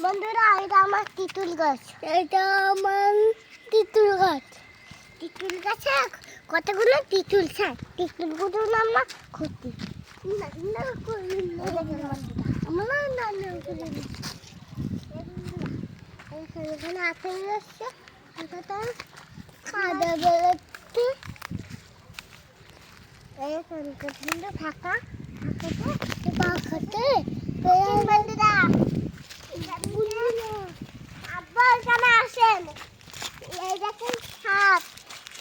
বন্ধুরা এটা আমার তিতুল গাছ। এটা আমার তিতুল গাছ। তিতুল গাছে কতগুলো তিতুল ছাড়। তিতুলগুলোর নাম না ক্ষতি। এখানে আপেল আসছে, খাদা বেরোচ্ছে। এইখানটা ফাঁকা ফাঁকাতে বন্ধুরা আব্বা এখানে আসেন। এই দেখেন সাপ।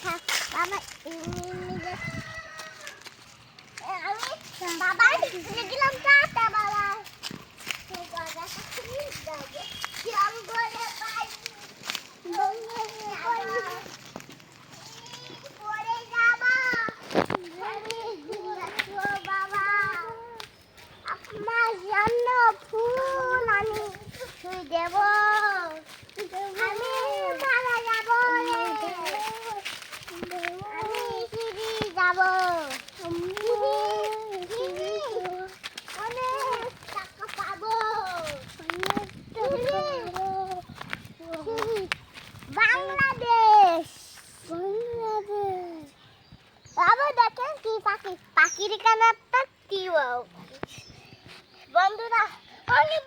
সাপ বাবা আমি বাবা গেলাম টাটা বাবা। জঙ্গলে পাই পরে যাবা বাবা। আপনার জন্য ফুল আমি ছুঁই দেব। আমি মারা যাব, আমি সিঁড়ি যাব। অনেক টাকা পাবো। বাংলাদেশ বাবা দেখেন কি পাখি, পাখির কানারটা কি বন্ধুরা অনেক